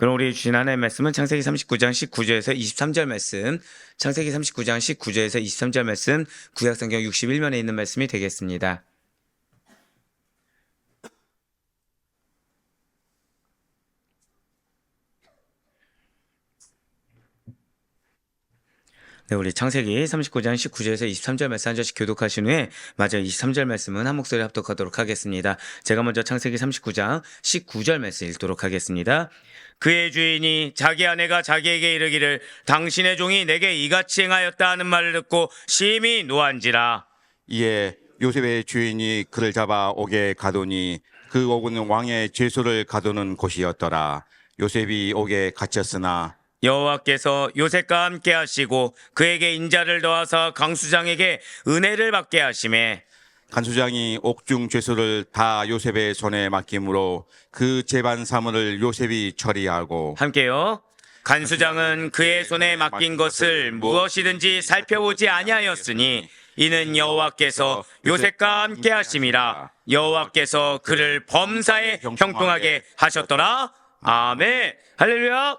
그럼 우리 지난해 말씀은 창세기 39장 19절에서 23절 말씀, 창세기 39장 19절에서 23절 말씀, 구약성경 61면에 있는 말씀이 되겠습니다. 네, 우리 창세기 39장 19절에서 23절 말씀 한 절씩 교독하신 후에 마저 23절 말씀은 한 목소리 합독하도록 하겠습니다. 제가 먼저 창세기 39장 19절 말씀 읽도록 하겠습니다. 그의 주인이 자기 아내가 자기에게 이르기를 당신의 종이 내게 이같이 행하였다 하는 말을 듣고 심히 노한지라. 이에 요셉의 주인이 그를 잡아 옥에 가두니 그 옥은 왕의 죄수를 가두는 곳이었더라. 요셉이 옥에 갇혔으나 여호와께서 요셉과 함께 하시고 그에게 인자를 더하사 강수장에게 은혜를 받게 하시매 간수장이 옥중 죄수를 다 요셉의 손에 맡김으로 그 재반 사물을 요셉이 처리하고 함께요. 간수장은 그의 손에 맡긴 것을 무엇이든지 살펴보지 아니하였으니 이는 여호와께서 요셉과 함께 하심이라. 여호와께서 그를 범사에 형통하게 하셨더라. 아멘. 할렐루야.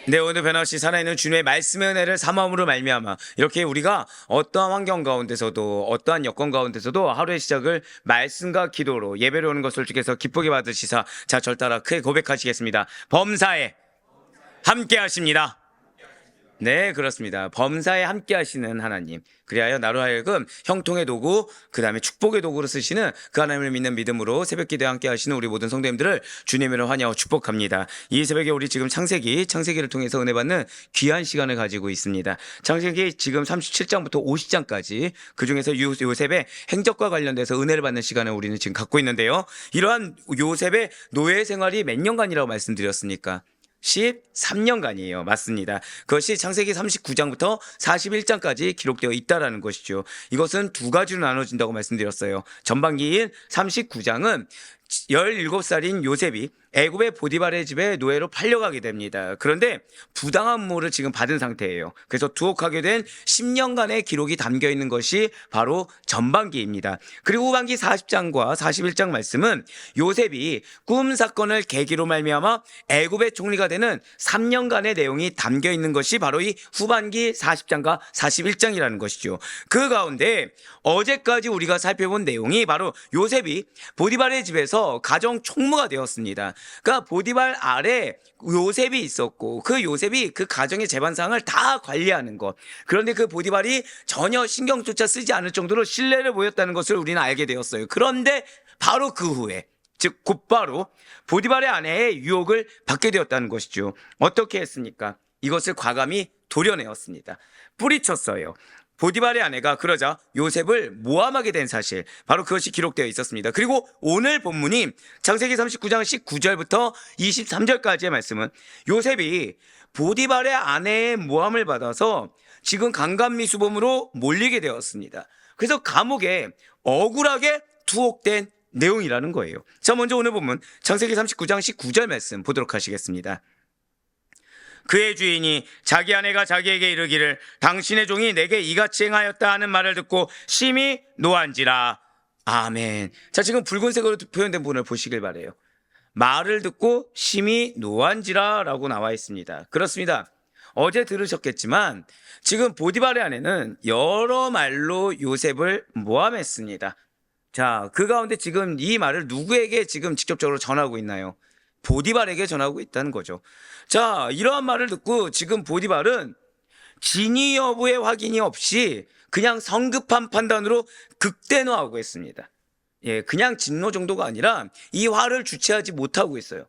네, 오늘 변함없이 살아있는 주님의 말씀의 은혜를 사모함으로 말미암아 이렇게 우리가 어떠한 환경 가운데서도 어떠한 여건 가운데서도 하루의 시작을 말씀과 기도로 예배로 오는 것을 주께서 기쁘게 받으시사 자, 절 따라 크게 고백하시겠습니다. 범사에 함께 하십니다. 네, 그렇습니다. 범사에 함께 하시는 하나님, 그리하여 나로 하여금 형통의 도구, 그 다음에 축복의 도구로 쓰시는 그 하나님을 믿는 믿음으로 새벽 기도에 함께 하시는 우리 모든 성도님들을 주님으로 환영하고 축복합니다. 이 새벽에 우리 지금 창세기를 통해서 은혜 받는 귀한 시간을 가지고 있습니다. 창세기 지금 37장부터 50장까지 그중에서 요셉의 행적과 관련돼서 은혜를 받는 시간을 우리는 지금 갖고 있는데요. 이러한 요셉의 노예 생활이 몇 년간이라고 말씀드렸습니까? 13년간이에요. 맞습니다. 그것이 창세기 39장부터 41장까지 기록되어 있다라는 것이죠. 이것은 두 가지로 나눠진다고 말씀드렸어요. 전반기인 39장은 17살인 요셉이 애굽의 보디발의 집에 노예로 팔려가게 됩니다. 그런데 부당한 무를 지금 받은 상태예요. 그래서 투옥하게 된 10년간의 기록이 담겨 있는 것이 바로 전반기입니다. 그리고 후반기 40장과 41장 말씀은 요셉이 꿈 사건을 계기로 말미암아 애굽의 총리가 되는 3년간의 내용이 담겨 있는 것이 바로 이 후반기 40장과 41장이라는 것이죠. 그 가운데 어제까지 우리가 살펴본 내용이 바로 요셉이 보디발의 집에서 가정 총무가 되었습니다. 그러니까 보디발 아래 요셉이 있었고 그 요셉이 그 가정의 재반상을 다 관리하는 것. 그런데 그 보디발이 전혀 신경조차 쓰지 않을 정도로 신뢰를 보였다는 것을 우리는 알게 되었어요. 그런데 바로 그 후에 즉 곧바로 보디발의 아내의 유혹을 받게 되었다는 것이죠. 어떻게 했습니까? 이것을 과감히 도려내었습니다. 뿌리쳤어요. 보디발의 아내가 그러자 요셉을 모함하게 된 사실, 바로 그것이 기록되어 있었습니다. 그리고 오늘 본문이 창세기 39장 19절부터 23절까지의 말씀은 요셉이 보디발의 아내의 모함을 받아서 지금 강간미수범으로 몰리게 되었습니다. 그래서 감옥에 억울하게 투옥된 내용이라는 거예요. 자, 먼저 오늘 본문 창세기 39장 19절 말씀 보도록 하시겠습니다. 그의 주인이 자기 아내가 자기에게 이르기를 당신의 종이 내게 이같이 행하였다 하는 말을 듣고 심히 노한지라. 아멘. 자, 지금 붉은색으로 표현된 부분을 보시길 바래요. 말을 듣고 심히 노한지라 라고 나와 있습니다. 그렇습니다. 어제 들으셨겠지만 지금 보디발의 아내는 여러 말로 요셉을 모함했습니다. 자, 그 가운데 지금 이 말을 누구에게 지금 직접적으로 전하고 있나요? 보디발에게 전하고 있다는 거죠. 자, 이러한 말을 듣고 지금 보디발은 진위 여부의 확인이 없이 그냥 성급한 판단으로 극대노하고 있습니다. 예, 그냥 진노 정도가 아니라 이 화를 주체하지 못하고 있어요.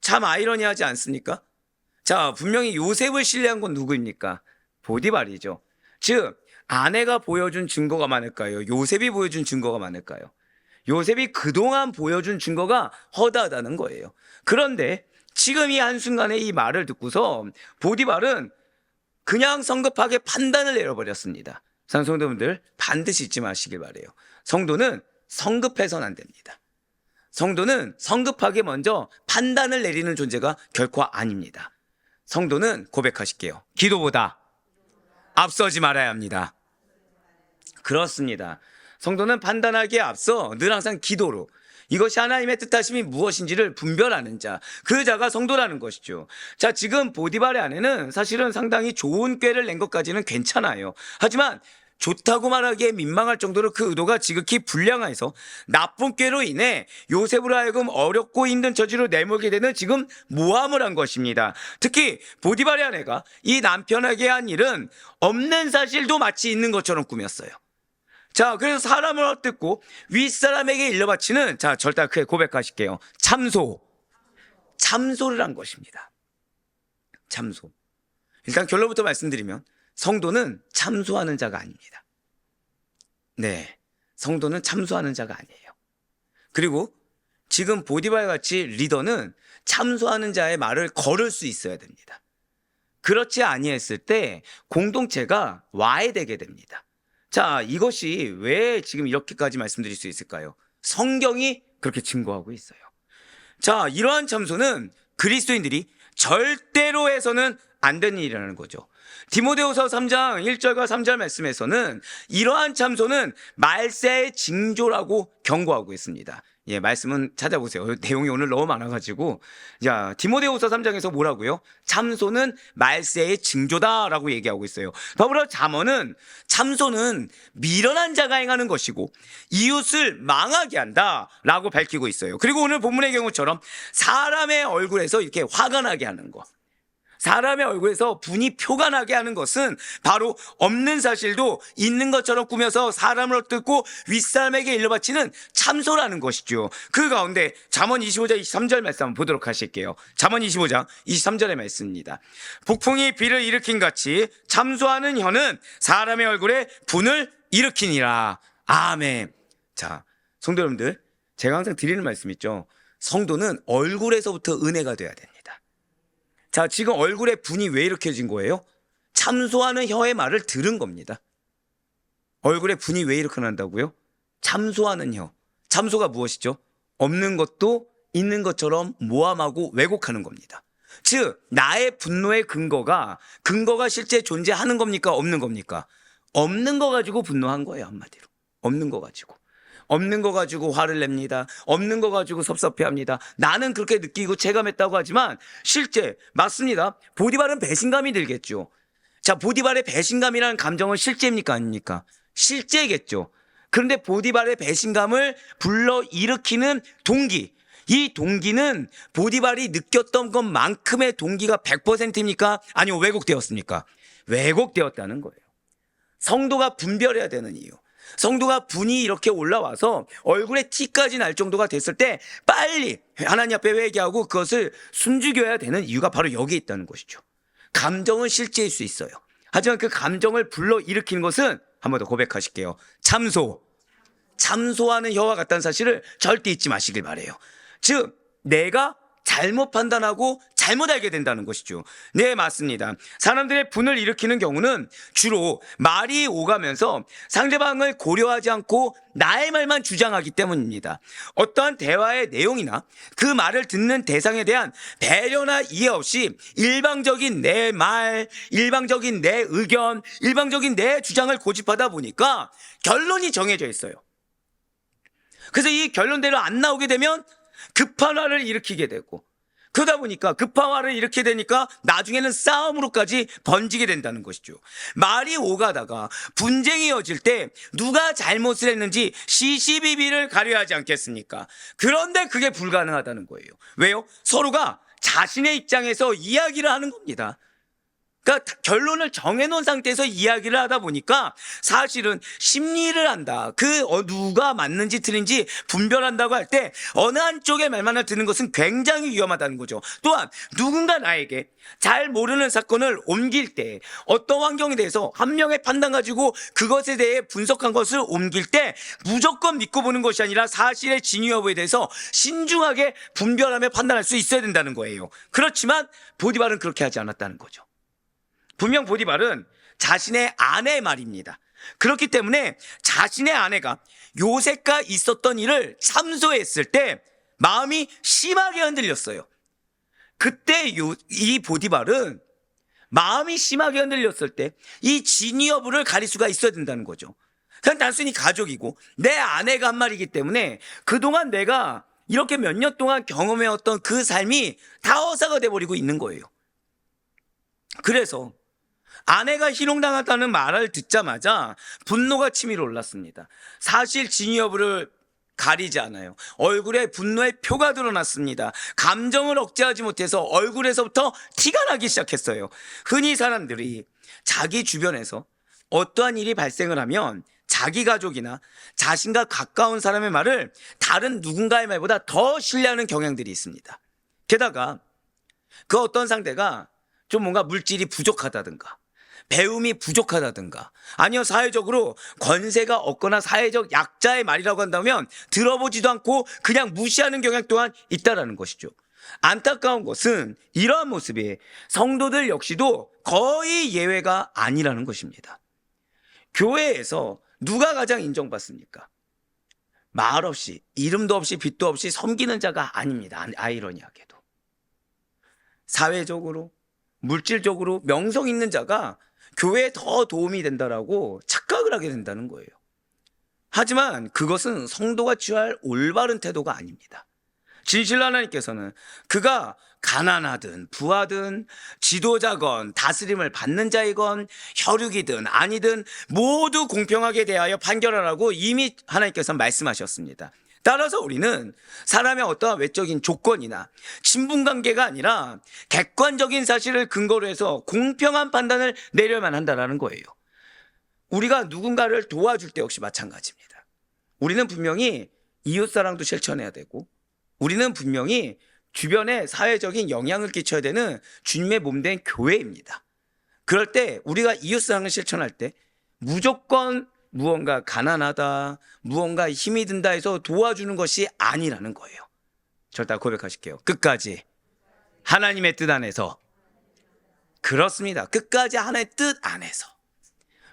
참 아이러니하지 않습니까? 자, 분명히 요셉을 신뢰한 건 누구입니까? 보디발이죠. 즉, 아내가 보여준 증거가 많을까요? 요셉이 보여준 증거가 많을까요? 요셉이 그동안 보여준 증거가 허다하다는 거예요. 그런데 지금 이 한순간에 이 말을 듣고서 보디발은 그냥 성급하게 판단을 내려버렸습니다. 성도분들 반드시 잊지 마시길 바래요. 성도는 성급해서는 안 됩니다. 성도는 성급하게 먼저 판단을 내리는 존재가 결코 아닙니다. 성도는 고백하실게요. 기도보다 앞서지 말아야 합니다. 그렇습니다. 성도는 판단하기에 앞서 늘 항상 기도로, 이것이 하나님의 뜻하심이 무엇인지를 분별하는 자, 그 자가 성도라는 것이죠. 자, 지금 보디발의 아내는 사실은 상당히 좋은 꾀를 낸 것까지는 괜찮아요. 하지만 좋다고 말하기에 민망할 정도로 그 의도가 지극히 불량해서 나쁜 꾀로 인해 요셉으로 하여금 어렵고 힘든 처지로 내몰게 되는 지금 모함을 한 것입니다. 특히 보디발의 아내가 이 남편에게 한 일은 없는 사실도 마치 있는 것처럼 꾸몄어요. 자, 그래서 사람을 헛듣고 윗사람에게 일러바치는, 자, 절대 크게 고백하실게요. 참소를 한 것입니다. 참소. 일단 결론부터 말씀드리면 성도는 참소하는 자가 아닙니다. 네, 성도는 참소하는 자가 아니에요. 그리고 지금 보디발 같이 리더는 참소하는 자의 말을 걸을 수 있어야 됩니다. 그렇지 아니했을 때 공동체가 와해되게 됩니다. 자, 이것이 왜 지금 이렇게까지 말씀드릴 수 있을까요? 성경이 그렇게 증거하고 있어요. 자, 이러한 참소는 그리스도인들이 절대로 해서는 안 되는 일이라는 거죠. 디모데후서 3장 1절과 3절 말씀에서는 이러한 참소는 말세의 징조라고 경고하고 있습니다. 예, 말씀은 찾아보세요. 내용이 오늘 너무 많아가지고. 자, 디모데후서 3장에서 뭐라고요? 참소는 말세의 징조다라고 얘기하고 있어요. 더불어 잠언은 참소는 미련한 자가 행하는 것이고 이웃을 망하게 한다라고 밝히고 있어요. 그리고 오늘 본문의 경우처럼 사람의 얼굴에서 이렇게 화가 나게 하는 것, 사람의 얼굴에서 분이 표가 나게 하는 것은 바로 없는 사실도 있는 것처럼 꾸며서 사람을 헛듣고 윗사람에게 일러바치는 참소라는 것이죠. 그 가운데 잠언 25장 23절 말씀 한번 보도록 하실게요. 잠언 25장 23절의 말씀입니다. 북풍이 비를 일으킨 같이 참소하는 혀는 사람의 얼굴에 분을 일으키니라. 아멘. 자, 성도 여러분들, 제가 항상 드리는 말씀 있죠. 성도는 얼굴에서부터 은혜가 돼야 됩니다. 자, 지금 얼굴에 분이 왜 일으켜진 거예요? 참소하는 혀의 말을 들은 겁니다. 얼굴에 분이 왜 이렇게 난다고요? 참소하는 혀. 참소가 무엇이죠? 없는 것도 있는 것처럼 모함하고 왜곡하는 겁니다. 즉, 나의 분노의 근거가 실제 존재하는 겁니까? 없는 겁니까? 없는 거 가지고 분노한 거예요, 한마디로. 없는 거 가지고. 없는 거 가지고 화를 냅니다. 없는 거 가지고 섭섭해합니다. 나는 그렇게 느끼고 체감했다고 하지만 실제 맞습니다. 보디발은 배신감이 들겠죠. 자, 보디발의 배신감이라는 감정은 실제입니까? 아닙니까? 실제겠죠. 그런데 보디발의 배신감을 불러일으키는 동기, 이 동기는 보디발이 느꼈던 것만큼의 동기가 100%입니까? 아니면 왜곡되었습니까? 왜곡되었다는 거예요. 성도가 분별해야 되는 이유. 성도가 분이 이렇게 올라와서 얼굴에 티까지 날 정도가 됐을 때 빨리 하나님 앞에 회개하고 그것을 숨죽여야 되는 이유가 바로 여기에 있다는 것이죠. 감정은 실제일 수 있어요. 하지만 그 감정을 불러일으키는 것은 한 번 더 고백하실게요. 참소하는 혀와 같다는 사실을 절대 잊지 마시길 바라요. 즉, 내가 잘못 판단하고 잘못 알게 된다는 것이죠. 네, 맞습니다. 사람들의 분을 일으키는 경우는 주로 말이 오가면서 상대방을 고려하지 않고 나의 말만 주장하기 때문입니다. 어떠한 대화의 내용이나 그 말을 듣는 대상에 대한 배려나 이해 없이 일방적인 내 말, 일방적인 내 의견, 일방적인 내 주장을 고집하다 보니까 결론이 정해져 있어요. 그래서 이 결론대로 안 나오게 되면 급한 화를 일으키게 되고, 그러다 보니까 급한 화를 일으키게 되니까 나중에는 싸움으로까지 번지게 된다는 것이죠. 말이 오가다가 분쟁이 이어질 때 누가 잘못을 했는지 시시비비를 가려야 하지 않겠습니까? 그런데 그게 불가능하다는 거예요. 왜요? 서로가 자신의 입장에서 이야기를 하는 겁니다. 그러니까 결론을 정해놓은 상태에서 이야기를 하다 보니까 사실은 심리를 한다. 누가 맞는지 틀린지 분별한다고 할 때 어느 한쪽의 말만을 듣는 것은 굉장히 위험하다는 거죠. 또한 누군가 나에게 잘 모르는 사건을 옮길 때 어떤 환경에 대해서 한 명의 판단 가지고 그것에 대해 분석한 것을 옮길 때 무조건 믿고 보는 것이 아니라 사실의 진위 여부에 대해서 신중하게 분별하며 판단할 수 있어야 된다는 거예요. 그렇지만 보디발은 그렇게 하지 않았다는 거죠. 분명 보디발은 자신의 아내의 말입니다. 그렇기 때문에 자신의 아내가 요셉과 있었던 일을 참소했을 때 마음이 심하게 흔들렸어요. 그때 이 보디발은 마음이 심하게 흔들렸을 때 이 진위 여부를 가릴 수가 있어야 된다는 거죠. 그냥 단순히 가족이고 내 아내가 한 말이기 때문에 그동안 내가 이렇게 몇 년 동안 경험해왔던 그 삶이 다 허사가 돼버리고 있는 거예요. 그래서 아내가 희롱당했다는 말을 듣자마자 분노가 치밀어 올랐습니다. 사실 진위 여부를 가리지 않아요. 얼굴에 분노의 표가 드러났습니다. 감정을 억제하지 못해서 얼굴에서부터 티가 나기 시작했어요. 흔히 사람들이 자기 주변에서 어떠한 일이 발생을 하면 자기 가족이나 자신과 가까운 사람의 말을 다른 누군가의 말보다 더 신뢰하는 경향들이 있습니다. 게다가 그 어떤 상대가 좀 뭔가 물질이 부족하다든가 배움이 부족하다든가 아니요 사회적으로 권세가 없거나 사회적 약자의 말이라고 한다면 들어보지도 않고 그냥 무시하는 경향 또한 있다라는 것이죠. 안타까운 것은 이러한 모습이 성도들 역시도 거의 예외가 아니라는 것입니다. 교회에서 누가 가장 인정받습니까? 말 없이 이름도 없이 빛도 없이 섬기는 자가 아닙니다. 아이러니하게도 사회적으로 물질적으로 명성 있는 자가 교회에 더 도움이 된다라고 착각을 하게 된다는 거예요. 하지만 그것은 성도가 취할 올바른 태도가 아닙니다. 진실로 하나님께서는 그가 가난하든 부하든 지도자건 다스림을 받는 자이건 혈육이든 아니든 모두 공평하게 대하여 판결하라고 이미 하나님께서 말씀하셨습니다. 따라서 우리는 사람의 어떠한 외적인 조건이나 친분관계가 아니라 객관적인 사실을 근거로 해서 공평한 판단을 내려야만 한다는 거예요. 우리가 누군가를 도와줄 때 역시 마찬가지입니다. 우리는 분명히 이웃사랑도 실천해야 되고 우리는 분명히 주변에 사회적인 영향을 끼쳐야 되는 주님의 몸된 교회입니다. 그럴 때 우리가 이웃사랑을 실천할 때 무조건 무언가 가난하다, 무언가 힘이 든다 해서 도와주는 것이 아니라는 거예요. 절대 고백하실게요. 끝까지 하나님의 뜻 안에서. 그렇습니다. 끝까지 하나님의 뜻 안에서.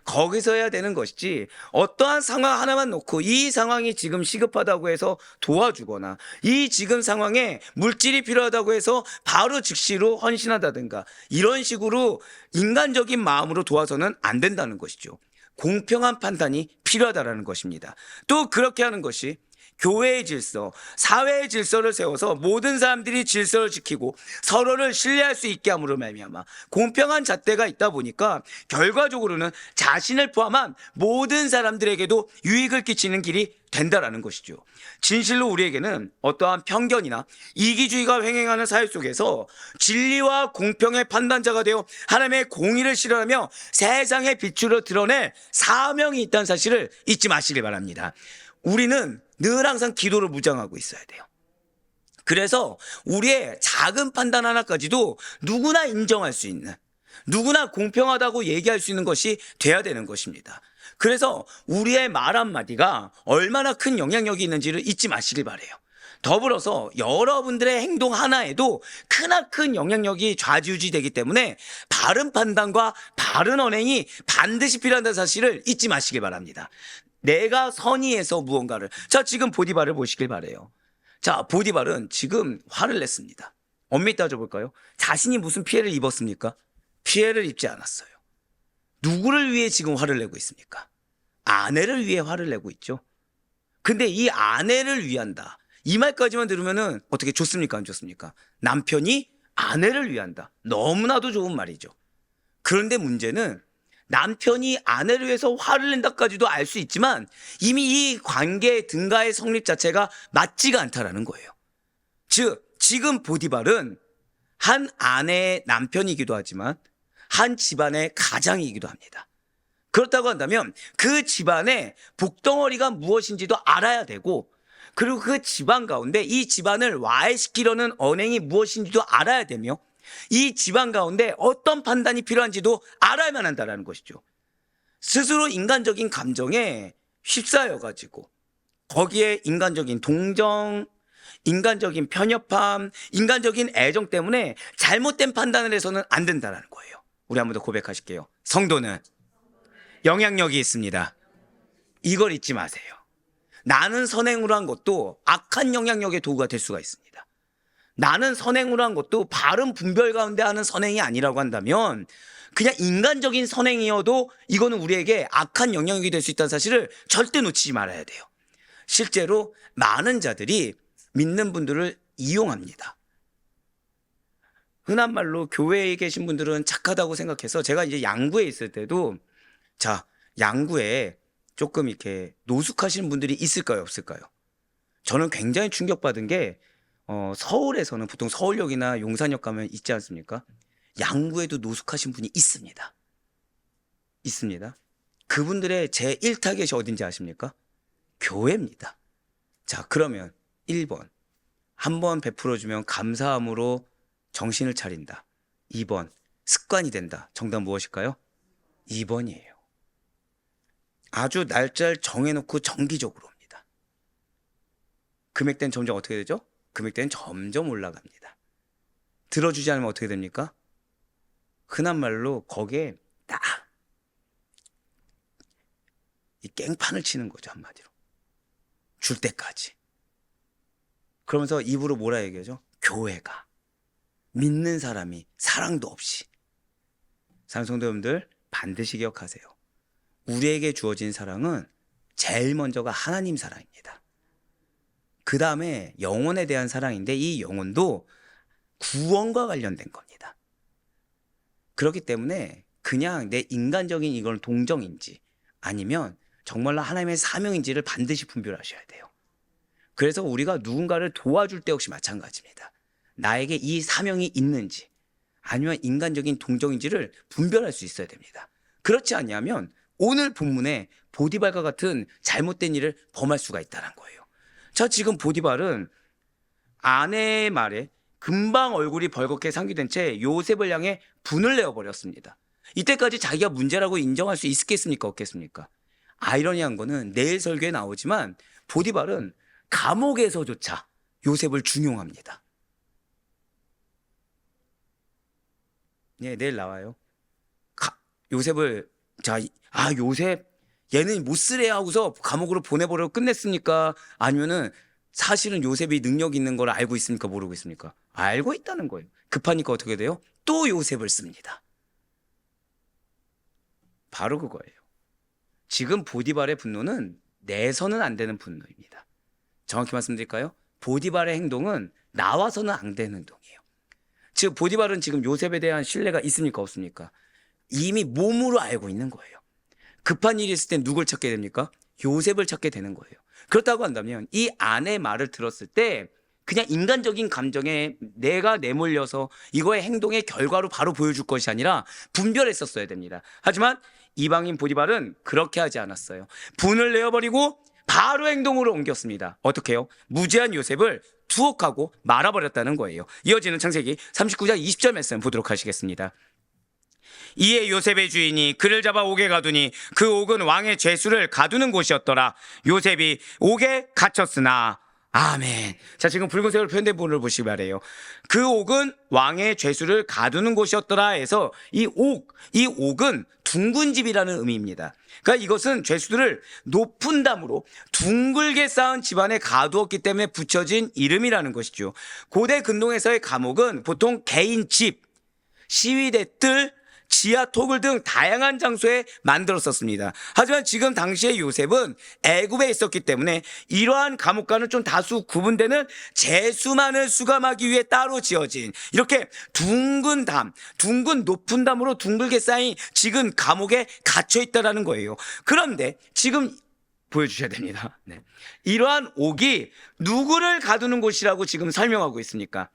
거기서 해야 되는 것이지 어떠한 상황 하나만 놓고 이 상황이 지금 시급하다고 해서 도와주거나 이 지금 상황에 물질이 필요하다고 해서 바로 즉시로 헌신하다든가 이런 식으로 인간적인 마음으로 도와서는 안 된다는 것이죠. 공평한 판단이 필요하다는 것입니다. 또 그렇게 하는 것이 교회의 질서, 사회의 질서를 세워서 모든 사람들이 질서를 지키고 서로를 신뢰할 수 있게 함으로 말미암아 공평한 잣대가 있다 보니까 결과적으로는 자신을 포함한 모든 사람들에게도 유익을 끼치는 길이 된다라는 것이죠. 진실로 우리에게는 어떠한 편견이나 이기주의가 횡행하는 사회 속에서 진리와 공평의 판단자가 되어 하나님의 공의를 실현하며 세상의 빛으로 드러낼 사명이 있다는 사실을 잊지 마시길 바랍니다. 우리는 늘 항상 기도를 무장하고 있어야 돼요. 그래서 우리의 작은 판단 하나까지도 누구나 인정할 수 있는, 누구나 공평하다고 얘기할 수 있는 것이 돼야 되는 것입니다. 그래서 우리의 말 한마디가 얼마나 큰 영향력이 있는지를 잊지 마시길 바라요. 더불어서 여러분들의 행동 하나에도 크나큰 영향력이 좌지우지되기 때문에 바른 판단과 바른 언행이 반드시 필요하다는 사실을 잊지 마시길 바랍니다. 내가 선의해서 무언가를, 자 지금 보디발을 보시길 바라요. 자 보디발은 지금 화를 냈습니다. 엄밀히 따져볼까요? 자신이 무슨 피해를 입었습니까? 피해를 입지 않았어요. 누구를 위해 지금 화를 내고 있습니까? 아내를 위해 화를 내고 있죠. 근데 이 아내를 위한다, 이 말까지만 들으면은 어떻게 좋습니까 안 좋습니까? 남편이 아내를 위한다, 너무나도 좋은 말이죠. 그런데 문제는 남편이 아내를 위해서 화를 낸다까지도 알 수 있지만 이미 이 관계의 등가의 성립 자체가 맞지가 않다라는 거예요. 즉 지금 보디발은 한 아내의 남편이기도 하지만 한 집안의 가장이기도 합니다. 그렇다고 한다면 그 집안의 복덩어리가 무엇인지도 알아야 되고, 그리고 그 집안 가운데 이 집안을 와해시키려는 언행이 무엇인지도 알아야 되며 이 집안 가운데 어떤 판단이 필요한지도 알아야만 한다는 것이죠. 스스로 인간적인 감정에 휩싸여가지고 거기에 인간적인 동정, 인간적인 편협함, 인간적인 애정 때문에 잘못된 판단을 해서는 안 된다는 거예요. 우리 한 번 더 고백하실게요. 성도는 영향력이 있습니다. 이걸 잊지 마세요. 나는 선행으로 한 것도 악한 영향력의 도구가 될 수가 있습니다. 나는 선행으로 한 것도 바른 분별 가운데 하는 선행이 아니라고 한다면 그냥 인간적인 선행이어도 이거는 우리에게 악한 영향력이 될 수 있다는 사실을 절대 놓치지 말아야 돼요. 실제로 많은 자들이 믿는 분들을 이용합니다. 흔한 말로 교회에 계신 분들은 착하다고 생각해서 제가 이제 양구에 있을 때도 자, 양구에 조금 이렇게 노숙하시는 분들이 있을까요, 없을까요? 저는 굉장히 충격받은 게 서울에서는 보통 서울역이나 용산역 가면 있지 않습니까? 양구에도 노숙하신 분이 있습니다. 있습니다. 그분들의 제1타겟이 어딘지 아십니까? 교회입니다. 자, 그러면 1번. 한번 베풀어주면 감사함으로 정신을 차린다. 2번. 습관이 된다. 정답 무엇일까요? 2번이에요. 아주 날짜를 정해놓고 정기적으로 옵니다. 금액대는 점점 어떻게 되죠? 금액대는 점점 올라갑니다. 들어주지 않으면 어떻게 됩니까? 흔한 말로 거기에 딱 이 깽판을 치는 거죠, 한마디로. 줄 때까지. 그러면서 입으로 뭐라 얘기하죠? 교회가. 믿는 사람이 사랑도 없이. 사랑하는 성도 여러분들 반드시 기억하세요. 우리에게 주어진 사랑은 제일 먼저가 하나님 사랑입니다. 그 다음에 영혼에 대한 사랑인데 이 영혼도 구원과 관련된 겁니다. 그렇기 때문에 그냥 내 인간적인 이건 동정인지 아니면 정말로 하나님의 사명인지를 반드시 분별하셔야 돼요. 그래서 우리가 누군가를 도와줄 때 역시 마찬가지입니다. 나에게 이 사명이 있는지 아니면 인간적인 동정인지를 분별할 수 있어야 됩니다. 그렇지 않냐면 오늘 본문에 보디발과 같은 잘못된 일을 범할 수가 있다는 거예요. 자, 지금 보디발은 아내의 말에 금방 얼굴이 벌겋게 상기된 채 요셉을 향해 분을 내어버렸습니다. 이때까지 자기가 문제라고 인정할 수 있겠습니까? 없겠습니까? 아이러니한 거는 내일 설교에 나오지만 보디발은 감옥에서조차 요셉을 중용합니다. 네, 내일 나와요. 요셉을 요셉 얘는 못 쓰래 하고서 감옥으로 보내버려 끝냈습니까? 아니면은 사실은 요셉이 능력 있는 걸 알고 있습니까? 모르고 있습니까? 알고 있다는 거예요. 급하니까 어떻게 돼요? 또 요셉을 씁니다. 바로 그거예요. 지금 보디발의 분노는 내서는 안 되는 분노입니다. 정확히 말씀드릴까요? 보디발의 행동은 나와서는 안 되는 행동이에요. 즉 보디발은 지금 요셉에 대한 신뢰가 있습니까? 없습니까? 이미 몸으로 알고 있는 거예요. 급한 일이 있을 땐 누굴 찾게 됩니까? 요셉을 찾게 되는 거예요. 그렇다고 한다면 이 아내의 말을 들었을 때 그냥 인간적인 감정에 내가 내몰려서 이거의 행동의 결과로 바로 보여줄 것이 아니라 분별했었어야 됩니다. 하지만 이방인 보디발은 그렇게 하지 않았어요. 분을 내어버리고 바로 행동으로 옮겼습니다. 어떻게 해요? 무죄한 요셉을 투옥하고 말아버렸다는 거예요. 이어지는 창세기 39장 20절 말씀 보도록 하시겠습니다. 이에 요셉의 주인이 그를 잡아 옥에 가두니 그 옥은 왕의 죄수를 가두는 곳이었더라. 요셉이 옥에 갇혔으나 아멘. 자, 지금 붉은색으로 표현된 부분을 보시기 바래요. 그 옥은 왕의 죄수를 가두는 곳이었더라 해서 이 옥은 둥근 집이라는 의미입니다. 그러니까 이것은 죄수들을 높은 담으로 둥글게 쌓은 집안에 가두었기 때문에 붙여진 이름이라는 것이죠. 고대 근동에서의 감옥은 보통 개인 집, 시위대 뜰, 지하 토굴 등 다양한 장소에 만들었었습니다. 하지만 지금 당시의 요셉은 애굽에 있었기 때문에 이러한 감옥과는 좀 다수 구분되는 죄수만을 수감하기 위해 따로 지어진 이렇게 둥근 높은 담으로 둥글게 쌓인 지금 감옥에 갇혀 있다라는 거예요. 그런데 지금 보여주셔야 됩니다. 네. 이러한 옥이 누구를 가두는 곳이라고 지금 설명하고 있습니까?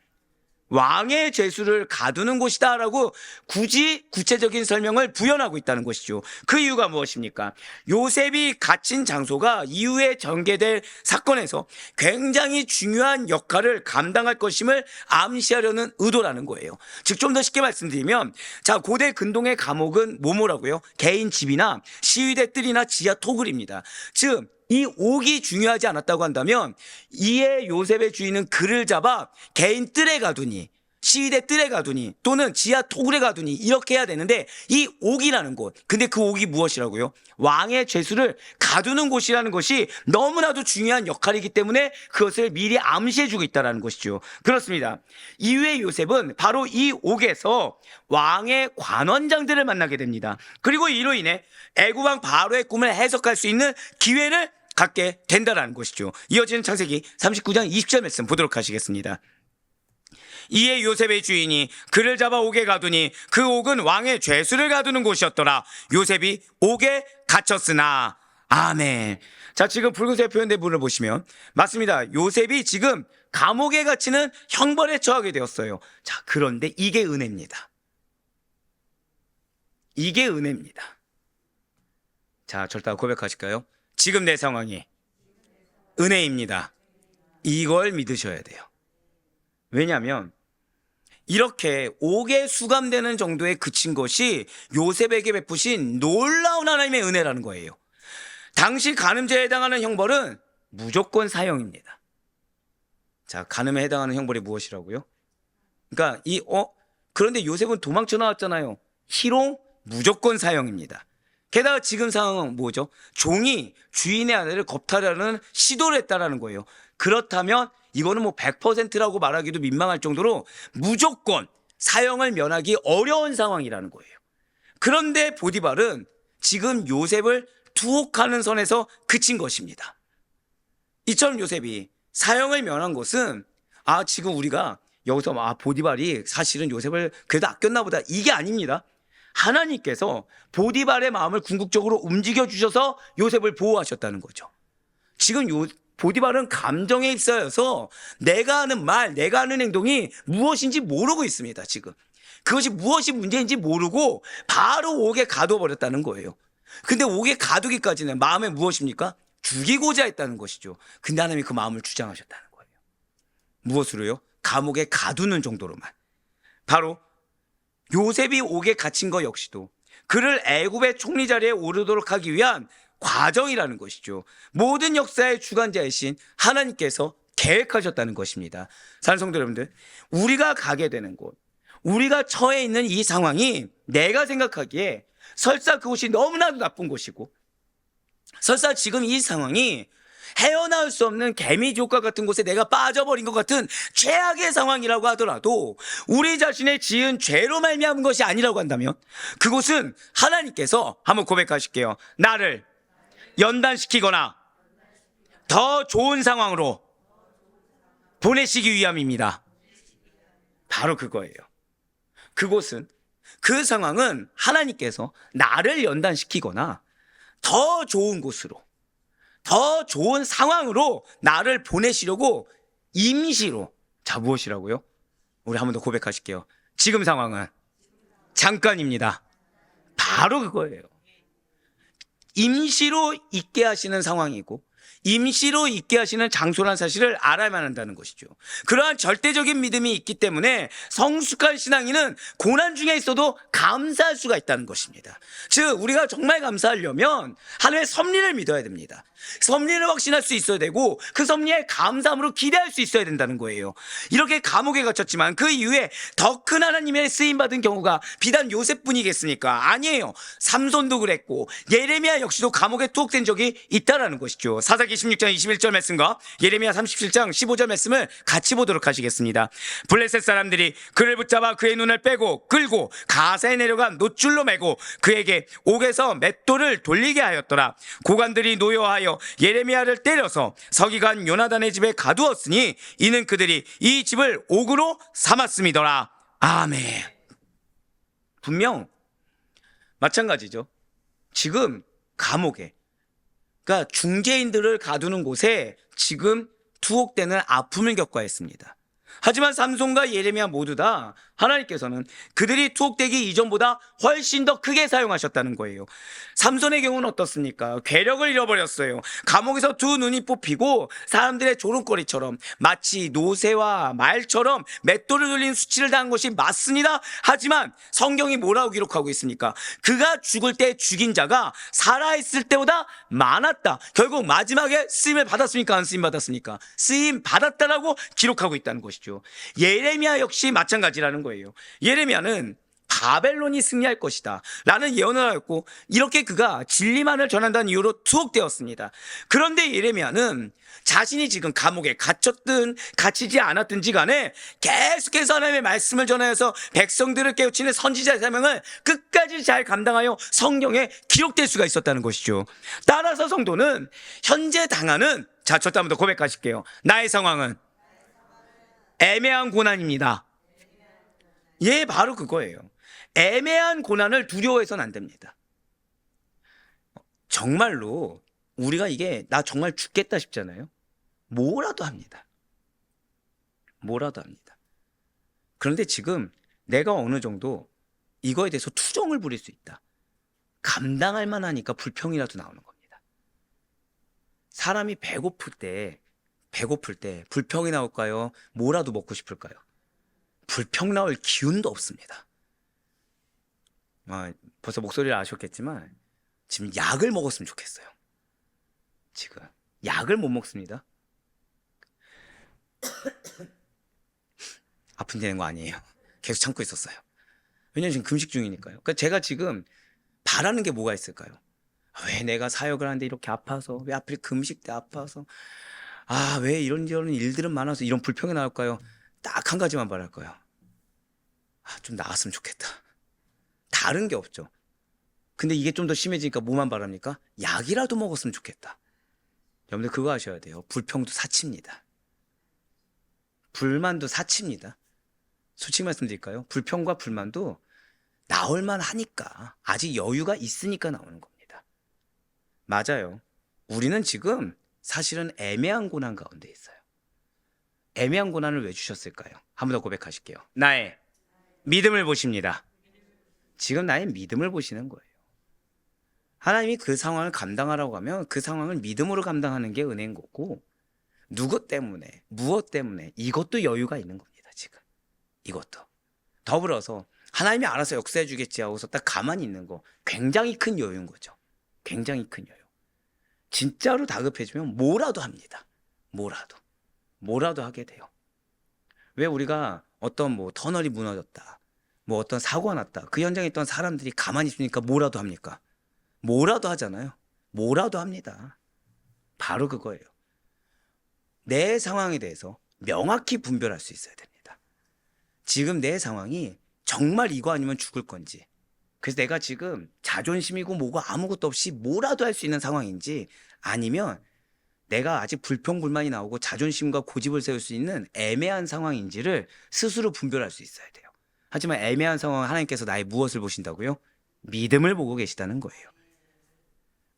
왕의 죄수를 가두는 곳이다라고 굳이 구체적인 설명을 부연하고 있다는 것이죠. 그 이유가 무엇입니까? 요셉이 갇힌 장소가 이후에 전개될 사건에서 굉장히 중요한 역할을 감당할 것임을 암시하려는 의도라는 거예요. 즉 좀 더 쉽게 말씀드리면 자, 고대 근동의 감옥은 뭐라고요? 개인 집이나 시위대 뜰이나 지하 토굴입니다. 즉 이 옥이 중요하지 않았다고 한다면 이에 요셉의 주인은 그를 잡아 개인 뜰에 가두니 시위대 뜰에 가두니 또는 지하 토굴에 가두니 이렇게 해야 되는데 이 옥이라는 곳, 근데 그 옥이 무엇이라고요? 왕의 죄수를 가두는 곳이라는 것이 너무나도 중요한 역할이기 때문에 그것을 미리 암시해주고 있다는 것이죠. 그렇습니다. 이후에 요셉은 바로 이 옥에서 왕의 관원장들을 만나게 됩니다. 그리고 이로 인해 애국왕 바로의 꿈을 해석할 수 있는 기회를 갖게 된다는 것이죠. 이어지는 창세기 39장 20절 말씀 보도록 하시겠습니다. 이에 요셉의 주인이 그를 잡아 옥에 가두니 그 옥은 왕의 죄수를 가두는 곳이었더라. 요셉이 옥에 갇혔으나. 아멘. 자, 지금 붉은색 표현된 부분을 보시면 맞습니다. 요셉이 지금 감옥에 갇히는 형벌에 처하게 되었어요. 자, 그런데 이게 은혜입니다. 이게 은혜입니다. 자, 절대 고백하실까요? 지금 내 상황이 은혜입니다. 이걸 믿으셔야 돼요. 왜냐하면 이렇게 옥에 수감되는 정도에 그친 것이 요셉에게 베푸신 놀라운 하나님의 은혜라는 거예요. 당시 간음죄에 해당하는 형벌은 무조건 사형입니다. 자, 간음에 해당하는 형벌이 무엇이라고요? 그러니까 그런데 요셉은 도망쳐 나왔잖아요. 희롱 무조건 사형입니다. 게다가 지금 상황은 뭐죠? 종이 주인의 아내를 겁탈하려는 시도를 했다라는 거예요. 그렇다면 이거는 뭐 100%라고 말하기도 민망할 정도로 무조건 사형을 면하기 어려운 상황이라는 거예요. 그런데 보디발은 지금 요셉을 투옥하는 선에서 그친 것입니다. 이처럼 요셉이 사형을 면한 것은 지금 우리가 여기서 보디발이 사실은 요셉을 그래도 아꼈나 보다, 이게 아닙니다. 하나님께서 보디발의 마음을 궁극적으로 움직여 주셔서 요셉을 보호하셨다는 거죠. 지금 보디발은 감정에 휩싸여서 내가 하는 말, 내가 하는 행동이 무엇인지 모르고 있습니다. 지금 그것이 무엇이 문제인지 모르고 바로 옥에 가둬버렸다는 거예요. 근데 옥에 가두기까지는 마음에 무엇입니까? 죽이고자 했다는 것이죠. 근데 하나님이 그 마음을 주장하셨다는 거예요. 무엇으로요? 감옥에 가두는 정도로만. 바로 요셉이 옥에 갇힌 것 역시도 그를 애굽의 총리 자리에 오르도록 하기 위한 과정이라는 것이죠. 모든 역사의 주관자이신 하나님께서 계획하셨다는 것입니다. 사랑하는 성도 여러분들, 우리가 가게 되는 곳, 우리가 처해 있는 이 상황이 내가 생각하기에 설사 그곳이 너무나도 나쁜 곳이고, 설사 지금 이 상황이 헤어나올 수 없는 개미지옥과 같은 곳에 내가 빠져버린 것 같은 최악의 상황이라고 하더라도 우리 자신의 지은 죄로 말미암은 것이 아니라고 한다면 그곳은 하나님께서, 한번 고백하실게요, 나를 연단시키거나 더 좋은 상황으로 보내시기 위함입니다. 바로 그거예요. 그곳은, 그 상황은 하나님께서 나를 연단시키거나 더 좋은 곳으로, 더 좋은 상황으로 나를 보내시려고 임시로. 자, 무엇이라고요? 우리 한 번 더 고백하실게요. 지금 상황은 잠깐입니다. 바로 그거예요. 임시로 있게 하시는 상황이고 임시로 있게 하시는 장소라는 사실을 알아야만 한다는 것이죠. 그러한 절대적인 믿음이 있기 때문에 성숙한 신앙인은 고난 중에 있어도 감사할 수가 있다는 것입니다. 즉, 우리가 정말 감사하려면 하나님의 섭리를 믿어야 됩니다. 섭리를 확신할 수 있어야 되고 그 섭리에 감사함으로 기대할 수 있어야 된다는 거예요. 이렇게 감옥에 갇혔지만 그 이후에 더 큰 하나님의 쓰임받은 경우가 비단 요셉뿐이겠습니까? 아니에요. 삼손도 그랬고 예레미야 역시도 감옥에 투옥된 적이 있다는 것이죠. 사사기 16장 21절 말씀과 예레미야 37장 15절 말씀을 같이 보도록 하시겠습니다. 블레셋 사람들이 그를 붙잡아 그의 눈을 빼고 끌고 가사에 내려가 노줄로 매고 그에게 옥에서 맷돌을 돌리게 하였더라. 고관들이 노여하여 예레미야를 때려서 서기관 요나단의 집에 가두었으니 이는 그들이 이 집을 옥으로 삼았음이더라. 아멘. 분명 마찬가지죠. 지금 감옥에, 그러니까 중재인들을 가두는 곳에 지금 투옥되는 아픔을 겪어야 했습니다. 하지만 삼손과 예레미야 모두 다 하나님께서는 그들이 투옥되기 이전보다 훨씬 더 크게 사용하셨다는 거예요. 삼손의 경우는 어떻습니까? 괴력을 잃어버렸어요. 감옥에서 두 눈이 뽑히고 사람들의 조롱거리처럼 마치 노새와 말처럼 맷돌을 돌린 수치를 당한 것이 맞습니다. 하지만 성경이 뭐라고 기록하고 있습니까? 그가 죽을 때 죽인 자가 살아있을 때보다 많았다. 결국 마지막에 쓰임을 받았습니까? 안 쓰임 받았습니까? 쓰임 받았다라고 기록하고 있다는 것이죠. 예레미야 역시 마찬가지라는 거예요. 예레미야는 바벨론이 승리할 것이다 라는 예언을 하였고 이렇게 그가 진리만을 전한다는 이유로 투옥되었습니다. 그런데 예레미야는 자신이 지금 감옥에 갇혔든 갇히지 않았든지 간에 계속해서 하나님의 말씀을 전하여서 백성들을 깨우치는 선지자의 사명을 끝까지 잘 감당하여 성경에 기록될 수가 있었다는 것이죠. 따라서 성도는 현재 당하는, 자, 저도 한번 더 고백하실게요. 나의 상황은 애매한 고난입니다. 예, 바로 그거예요. 애매한 고난을 두려워해서는 안 됩니다. 정말로 우리가 이게 나 정말 죽겠다 싶잖아요. 뭐라도 합니다. 뭐라도 합니다. 그런데 지금 내가 어느 정도 이거에 대해서 투정을 부릴 수 있다. 감당할 만하니까 불평이라도 나오는 겁니다. 사람이 배고플 때 불평이 나올까요? 뭐라도 먹고 싶을까요? 불평 나올 기운도 없습니다. 벌써 목소리를 아셨겠지만 지금 약을 먹었으면 좋겠어요. 지금 약을 못 먹습니다. 아픈 데는 거 아니에요. 계속 참고 있었어요. 왜냐면 지금 금식 중이니까요. 그러니까 제가 지금 바라는 게 뭐가 있을까요? 왜 내가 사역을 하는데 이렇게 아파서, 왜 하필 금식 때 아파서, 왜 이런저런 일들은 많아서 이런 불평이 나올까요? 딱 한 가지만 바랄 거예요. 좀 나았으면 좋겠다. 다른 게 없죠. 근데 이게 좀 더 심해지니까 뭐만 바랍니까? 약이라도 먹었으면 좋겠다. 여러분들 그거 아셔야 돼요. 불평도 사치입니다. 불만도 사치입니다. 솔직히 말씀드릴까요? 불평과 불만도 나올만 하니까, 아직 여유가 있으니까 나오는 겁니다. 맞아요. 우리는 지금 사실은 애매한 고난 가운데 있어요. 애매한 고난을 왜 주셨을까요? 한 번 더 고백하실게요. 나의 믿음을 보십니다. 지금 나의 믿음을 보시는 거예요. 하나님이 그 상황을 감당하라고 하면 그 상황을 믿음으로 감당하는 게 은혜인 거고, 누구 때문에, 무엇 때문에, 이것도 여유가 있는 겁니다. 지금 이것도 더불어서 하나님이 알아서 역사해 주겠지 하고서 딱 가만히 있는 거, 굉장히 큰 여유인 거죠. 굉장히 큰 여유. 진짜로 다급해지면 뭐라도 합니다. 뭐라도 하게 돼요. 왜 우리가 어떤 터널이 무너졌다, 어떤 사고가 났다, 그 현장에 있던 사람들이 가만히 있으니까 뭐라도 합니까? 뭐라도 하잖아요. 뭐라도 합니다. 바로 그거예요. 내 상황에 대해서 명확히 분별할 수 있어야 됩니다. 지금 내 상황이 정말 이거 아니면 죽을 건지, 그래서 내가 지금 자존심이고 뭐고 아무것도 없이 뭐라도 할 수 있는 상황인지, 아니면 내가 아직 불평불만이 나오고 자존심과 고집을 세울 수 있는 애매한 상황인지를 스스로 분별할 수 있어야 돼요. 하지만 애매한 상황, 하나님께서 나의 무엇을 보신다고요? 믿음을 보고 계시다는 거예요.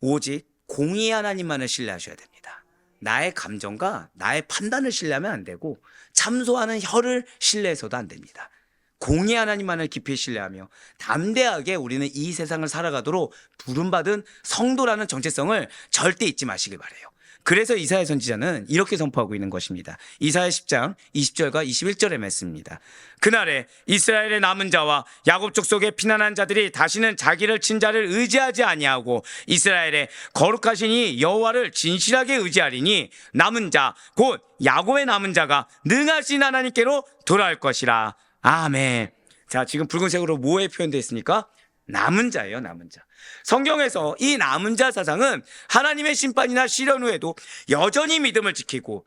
오직 공의 하나님만을 신뢰하셔야 됩니다. 나의 감정과 나의 판단을 신뢰하면 안 되고, 참소하는 혀를 신뢰해서도 안 됩니다. 공의 하나님만을 깊이 신뢰하며 담대하게 우리는 이 세상을 살아가도록 부름받은 성도라는 정체성을 절대 잊지 마시길 바라요. 그래서 이사야 선지자는 이렇게 선포하고 있는 것입니다. 이사야 10장 20절과 21절의 말씀입니다. 그날에 이스라엘의 남은 자와 야곱 족속의 피난한 자들이 다시는 자기를 친 자를 의지하지 아니하고 이스라엘의 거룩하신 이 여호와를 진실하게 의지하리니, 남은 자 곧 야곱의 남은 자가 능하신 하나님께로 돌아올 것이라. 아멘. 자, 지금 붉은색으로 뭐에 표현되어 있습니까? 남은 자예요, 남은 자. 성경에서 이 남은 자 사상은 하나님의 심판이나 시련 후에도 여전히 믿음을 지키고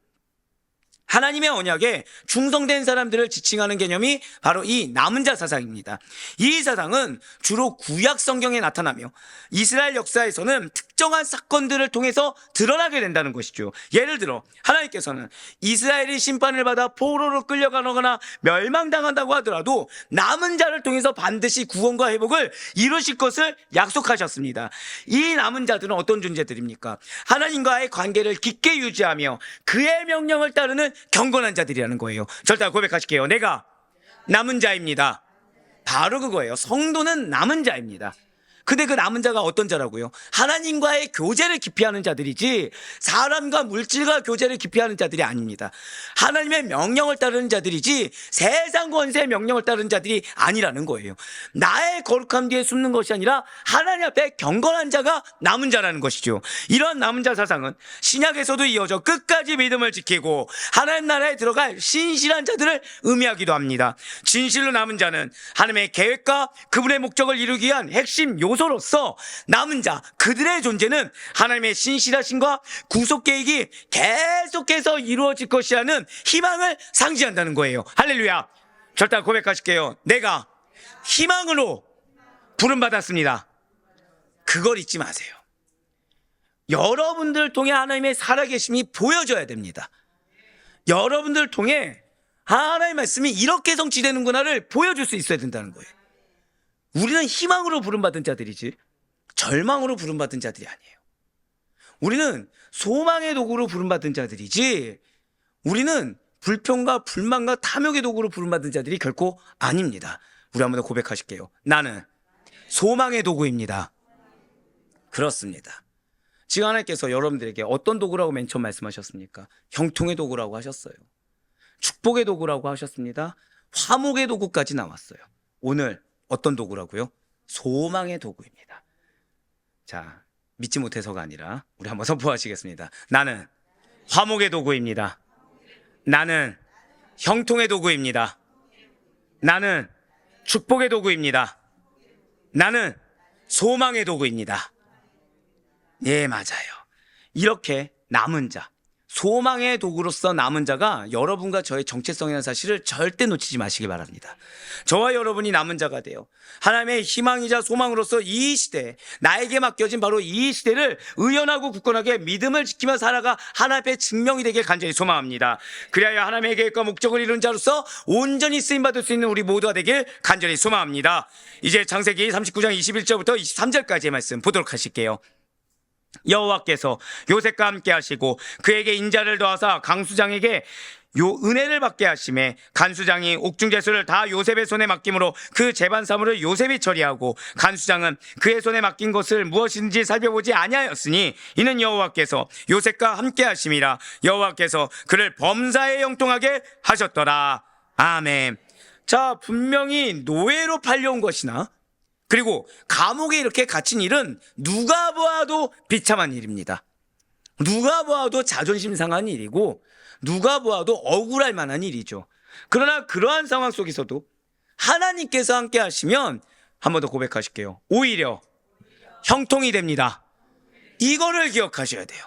하나님의 언약에 충성된 사람들을 지칭하는 개념이 바로 이 남은 자 사상입니다. 이 사상은 주로 구약 성경에 나타나며 이스라엘 역사에서는 특정한 사건들을 통해서 드러나게 된다는 것이죠. 예를 들어 하나님께서는 이스라엘이 심판을 받아 포로로 끌려가거나 멸망당한다고 하더라도 남은 자를 통해서 반드시 구원과 회복을 이루실 것을 약속하셨습니다. 이 남은 자들은 어떤 존재들입니까? 하나님과의 관계를 깊게 유지하며 그의 명령을 따르는 경건한 자들이라는 거예요. 절대 고백하실게요. 내가 남은 자입니다. 바로 그거예요. 성도는 남은 자입니다. 근데 그 남은 자가 어떤 자라고요? 하나님과의 교제를 깊이 하는 자들이지 사람과 물질과 교제를 깊이 하는 자들이 아닙니다. 하나님의 명령을 따르는 자들이지 세상 권세의 명령을 따르는 자들이 아니라는 거예요. 나의 거룩함 뒤에 숨는 것이 아니라 하나님 앞에 경건한 자가 남은 자라는 것이죠. 이런 남은 자 사상은 신약에서도 이어져 끝까지 믿음을 지키고 하나님 나라에 들어갈 신실한 자들을 의미하기도 합니다. 진실로 남은 자는 하나님의 계획과 그분의 목적을 이루기 위한 핵심 요소로서 남은 자, 그들의 존재는 하나님의 신실하심과 구속 계획이 계속해서 이루어질 것이라는 희망을 상징한다는 거예요. 할렐루야. 절단 고백하실게요. 내가 희망으로 부름받았습니다. 그걸 잊지 마세요. 여러분들 통해 하나님의 살아계심이 보여져야 됩니다. 여러분들 통해 하나님의 말씀이 이렇게 성취되는구나를 보여줄 수 있어야 된다는 거예요. 우리는 희망으로 부름받은 자들이지 절망으로 부름받은 자들이 아니에요. 우리는 소망의 도구로 부름받은 자들이지 우리는 불평과 불만과 탐욕의 도구로 부름받은 자들이 결코 아닙니다. 우리 한번 더 고백하실게요. 나는 소망의 도구입니다. 그렇습니다. 지금 하나님께서 여러분들에게 어떤 도구라고 맨 처음 말씀하셨습니까? 형통의 도구라고 하셨어요. 축복의 도구라고 하셨습니다. 화목의 도구까지 나왔어요. 오늘 어떤 도구라고요? 소망의 도구입니다. 자, 믿지 못해서가 아니라 우리 한번 선포하시겠습니다. 나는 화목의 도구입니다. 나는 형통의 도구입니다. 나는 축복의 도구입니다. 나는 소망의 도구입니다. 예, 맞아요. 이렇게 남은 자, 소망의 도구로서 남은 자가 여러분과 저의 정체성이라는 사실을 절대 놓치지 마시기 바랍니다. 저와 여러분이 남은 자가 돼요. 하나님의 희망이자 소망으로서 이 시대, 나에게 맡겨진 바로 이 시대를 의연하고 굳건하게 믿음을 지키며 살아가 하나님 앞에 증명이 되길 간절히 소망합니다. 그래야 하나님의 계획과 목적을 이룬 자로서 온전히 쓰임받을 수 있는 우리 모두가 되길 간절히 소망합니다. 이제 창세기 39장 21절부터 23절까지의 말씀 보도록 하실게요. 여호와께서 요셉과 함께 하시고 그에게 인자를 더하사 간수장에게 은혜를 받게 하심에 간수장이 옥중제수를 다 요셉의 손에 맡김으로 그 재반 사물을 요셉이 처리하고 간수장은 그의 손에 맡긴 것을 무엇인지 살펴보지 아니하였으니 이는 여호와께서 요셉과 함께 하심이라. 여호와께서 그를 범사에 형통하게 하셨더라. 아멘. 자, 분명히 노예로 팔려온 것이나 그리고 감옥에 이렇게 갇힌 일은 누가 보아도 비참한 일입니다. 누가 보아도 자존심 상한 일이고 누가 보아도 억울할 만한 일이죠. 그러나 그러한 상황 속에서도 하나님께서 함께 하시면 한 번 더 고백하실게요. 오히려 형통이 됩니다. 이거를 기억하셔야 돼요.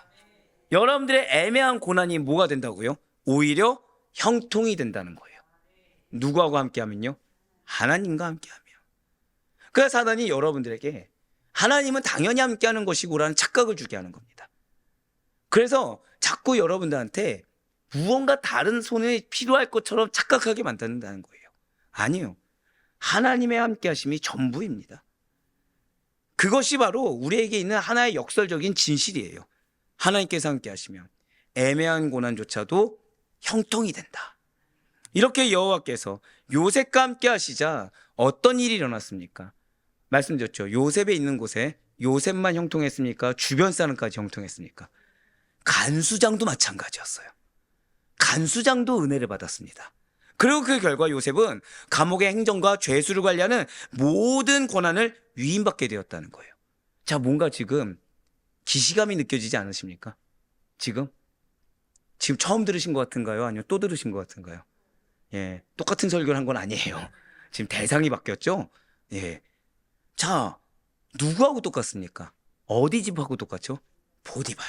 여러분들의 애매한 고난이 뭐가 된다고요? 오히려 형통이 된다는 거예요. 누구하고 함께 하면요? 하나님과 함께 하면. 그래서 사단이 여러분들에게 하나님은 당연히 함께하는 것이고라는 착각을 주게 하는 겁니다. 그래서 자꾸 여러분들한테 무언가 다른 손이 필요할 것처럼 착각하게 만든다는 거예요. 아니요. 하나님의 함께하심이 전부입니다. 그것이 바로 우리에게 있는 하나의 역설적인 진실이에요. 하나님께서 함께하시면 애매한 고난조차도 형통이 된다. 이렇게 여호와께서 요셉과 함께하시자 어떤 일이 일어났습니까? 말씀드렸죠. 요셉에 있는 곳에 요셉만 형통했습니까? 주변 사람까지 형통했습니까? 간수장도 마찬가지였어요. 간수장도 은혜를 받았습니다. 그리고 그 결과 요셉은 감옥의 행정과 죄수를 관리하는 모든 권한을 위임받게 되었다는 거예요. 자, 뭔가 지금 기시감이 느껴지지 않으십니까? 지금 처음 들으신 것 같은가요? 아니면 또 들으신 것 같은가요? 예, 똑같은 설교를 한 건 아니에요. 지금 대상이 바뀌었죠? 예. 자, 누구하고 똑같습니까? 어디 집하고 똑같죠? 보디발.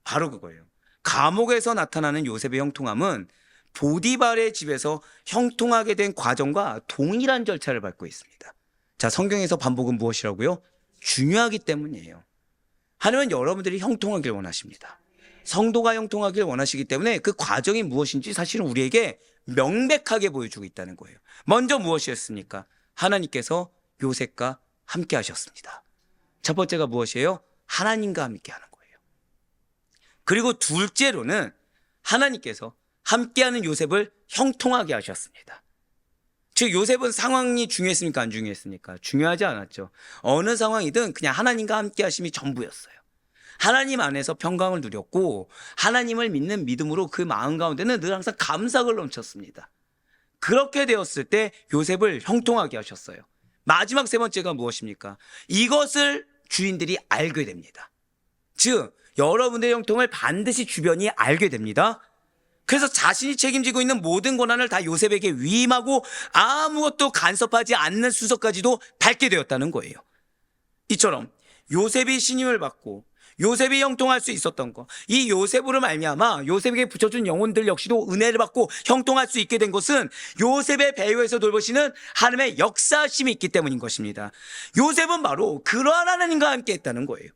바로 그거예요. 감옥에서 나타나는 요셉의 형통함은 보디발의 집에서 형통하게 된 과정과 동일한 절차를 밟고 있습니다. 자, 성경에서 반복은 무엇이라고요? 중요하기 때문이에요. 하나님은 여러분들이 형통하길 원하십니다. 성도가 형통하길 원하시기 때문에 그 과정이 무엇인지 사실은 우리에게 명백하게 보여주고 있다는 거예요. 먼저 무엇이었습니까? 하나님께서 요셉과 함께 하셨습니다. 첫 번째가 무엇이에요? 하나님과 함께 하는 거예요. 그리고 둘째로는 하나님께서 함께하는 요셉을 형통하게 하셨습니다. 즉 요셉은 상황이 중요했습니까? 안 중요했습니까? 중요하지 않았죠. 어느 상황이든 그냥 하나님과 함께 하심이 전부였어요. 하나님 안에서 평강을 누렸고 하나님을 믿는 믿음으로 그 마음 가운데는 늘 항상 감사가 넘쳤습니다. 그렇게 되었을 때 요셉을 형통하게 하셨어요. 마지막 세 번째가 무엇입니까? 이것을 주인들이 알게 됩니다. 즉 여러분들의 형통을 반드시 주변이 알게 됩니다. 그래서 자신이 책임지고 있는 모든 권한을 다 요셉에게 위임하고 아무것도 간섭하지 않는 순서까지도 밟게 되었다는 거예요. 이처럼 요셉이 신임을 받고 요셉이 형통할 수 있었던 것, 이 요셉으로 말미암아 요셉에게 붙여준 영혼들 역시도 은혜를 받고 형통할 수 있게 된 것은 요셉의 배후에서 돌보시는 하나님의 역사심이 있기 때문인 것입니다. 요셉은 바로 그러한 하나님과 함께 했다는 거예요.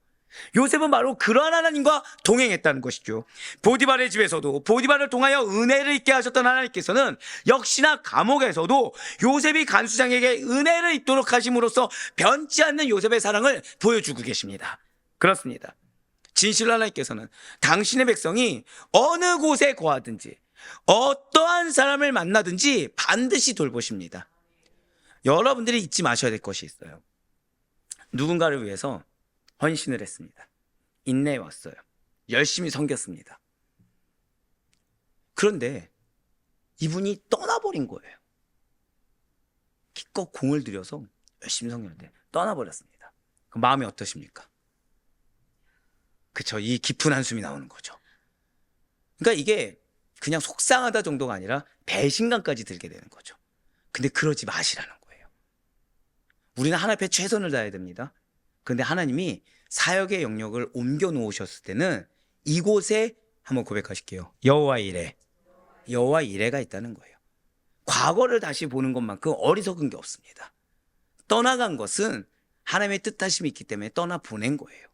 요셉은 바로 그러한 하나님과 동행했다는 것이죠. 보디발의 집에서도 보디발을 통하여 은혜를 입게 하셨던 하나님께서는 역시나 감옥에서도 요셉이 간수장에게 은혜를 입도록 하심으로써 변치 않는 요셉의 사랑을 보여주고 계십니다. 그렇습니다. 진실로 하나님께서는 당신의 백성이 어느 곳에 거하든지 어떠한 사람을 만나든지 반드시 돌보십니다. 여러분들이 잊지 마셔야 될 것이 있어요. 누군가를 위해서 헌신을 했습니다. 인내해 왔어요. 열심히 섬겼습니다. 그런데 이분이 떠나버린 거예요. 기껏 공을 들여서 열심히 섬겼는데 떠나버렸습니다. 그 마음이 어떠십니까? 그쵸, 이 깊은 한숨이 나오는 거죠. 그러니까 이게 그냥 속상하다 정도가 아니라 배신감까지 들게 되는 거죠. 근데 그러지 마시라는 거예요. 우리는 하나님 앞에 최선을 다해야 됩니다. 그런데 하나님이 사역의 영역을 옮겨 놓으셨을 때는 이곳에 한번 고백하실게요. 여호와 이레. 여호와 이레가 있다는 거예요. 과거를 다시 보는 것만큼 어리석은 게 없습니다. 떠나간 것은 하나님의 뜻하심이 있기 때문에 떠나 보낸 거예요.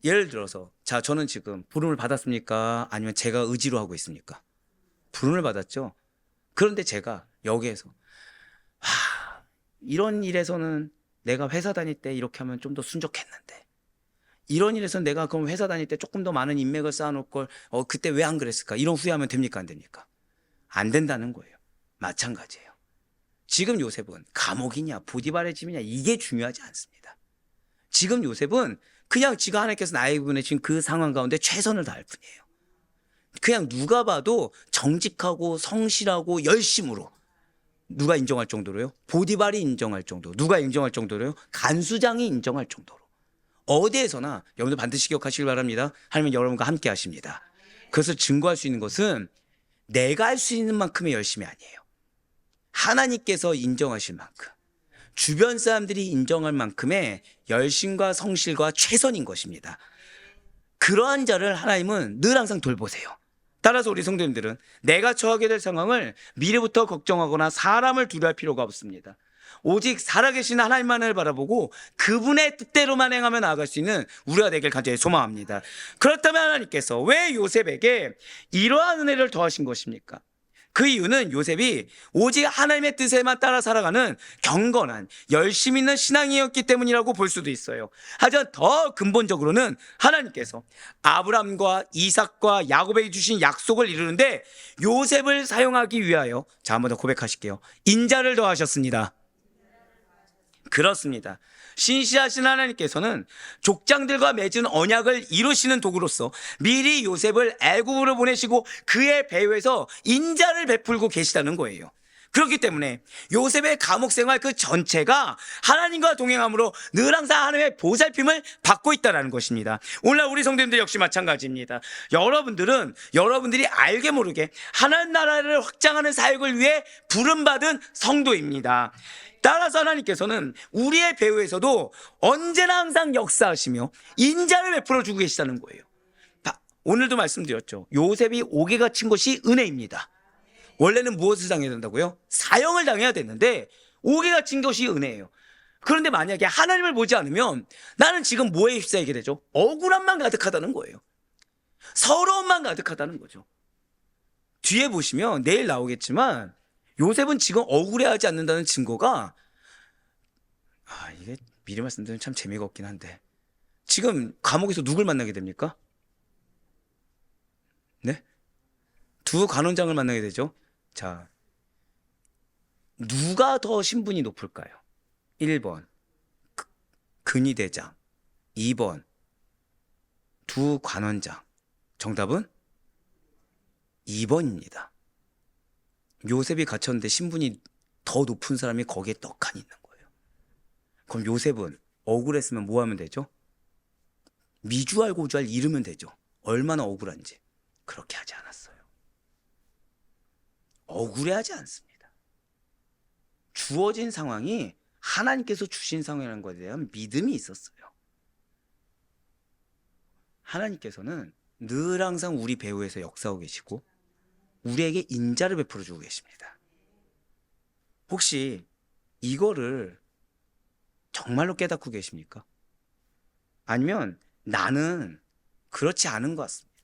예를 들어서 자, 저는 지금 부름을 받았습니까? 아니면 제가 의지로 하고 있습니까? 부름을 받았죠. 그런데 제가 여기에서 이런 일에서는 내가 회사 다닐 때 이렇게 하면 좀 더 순적했는데, 이런 일에서는 내가 그럼 회사 다닐 때 조금 더 많은 인맥을 쌓아놓을 걸 그때 왜 안 그랬을까? 이런 후회하면 됩니까? 안 됩니까? 안 된다는 거예요. 마찬가지예요. 지금 요셉은 감옥이냐 보디발의 집이냐 이게 중요하지 않습니다. 지금 요셉은 그냥 지가 하나님께서 나에게 보내신 그 상황 가운데 최선을 다할 뿐이에요. 그냥 누가 봐도 정직하고 성실하고 열심으로, 누가 인정할 정도로요? 보디발이 인정할 정도. 누가 인정할 정도로요? 간수장이 인정할 정도로. 어디에서나 여러분들 반드시 기억하시길 바랍니다. 하나님은 여러분과 함께 하십니다. 그것을 증거할 수 있는 것은 내가 할 수 있는 만큼의 열심이 아니에요. 하나님께서 인정하실 만큼, 주변 사람들이 인정할 만큼의 열심과 성실과 최선인 것입니다. 그러한 자를 하나님은 늘 항상 돌보세요. 따라서 우리 성도님들은 내가 처하게 될 상황을 미래부터 걱정하거나 사람을 두려워할 필요가 없습니다. 오직 살아계신 하나님만을 바라보고 그분의 뜻대로만 행하며 나아갈 수 있는 우리가 되길 간절히 소망합니다. 그렇다면 하나님께서 왜 요셉에게 이러한 은혜를 더하신 것입니까? 그 이유는 요셉이 오직 하나님의 뜻에만 따라 살아가는 경건한 열심 있는 신앙이었기 때문이라고 볼 수도 있어요. 하지만 더 근본적으로는 하나님께서 아브람과 이삭과 야곱에게 주신 약속을 이루는데 요셉을 사용하기 위하여, 자, 한번 더 고백하실게요. 인자를 더하셨습니다. 그렇습니다. 신실하신 하나님께서는 족장들과 맺은 언약을 이루시는 도구로서 미리 요셉을 애굽으로 보내시고 그의 배후에서 인자를 베풀고 계시다는 거예요. 그렇기 때문에 요셉의 감옥 생활 그 전체가 하나님과 동행함으로 늘 항상 하나님의 보살핌을 받고 있다는 것입니다. 오늘날 우리 성도님들 역시 마찬가지입니다. 여러분들이 알게 모르게 하나님 나라를 확장하는 사역을 위해 부름받은 성도입니다. 따라서 하나님께서는 우리의 배후에서도 언제나 항상 역사하시며 인자를 베풀어 주고 계시다는 거예요. 오늘도 말씀드렸죠. 요셉이 옥에 갇힌 것이 은혜입니다. 원래는 무엇을 당해야 된다고요? 사형을 당해야 되는데 옥에 갇힌 것이 은혜예요. 그런데 만약에 하나님을 보지 않으면 나는 지금 뭐에 휩싸이게 되죠? 억울함만 가득하다는 거예요. 서러움만 가득하다는 거죠. 뒤에 보시면 내일 나오겠지만 요셉은 지금 억울해하지 않는다는 증거가, 이게 미리 말씀드리면 참 재미가 없긴 한데, 지금 감옥에서 누굴 만나게 됩니까? 네? 두 간원장을 만나게 되죠. 자, 누가 더 신분이 높을까요? 1번 근위대장, 2번 두 관원장. 정답은 2번입니다. 요셉이 갇혔는데 신분이 더 높은 사람이 거기에 떡하니 있는 거예요. 그럼 요셉은 억울했으면 뭐 하면 되죠? 미주알 고주알 이르면 되죠. 얼마나 억울한지. 그렇게 하지 않았어요. 억울해하지 않습니다. 주어진 상황이 하나님께서 주신 상황이라는 것에 대한 믿음이 있었어요. 하나님께서는 늘 항상 우리 배후에서 역사하고 계시고 우리에게 인자를 베풀어 주고 계십니다. 혹시 이거를 정말로 깨닫고 계십니까? 아니면 나는 그렇지 않은 것 같습니다.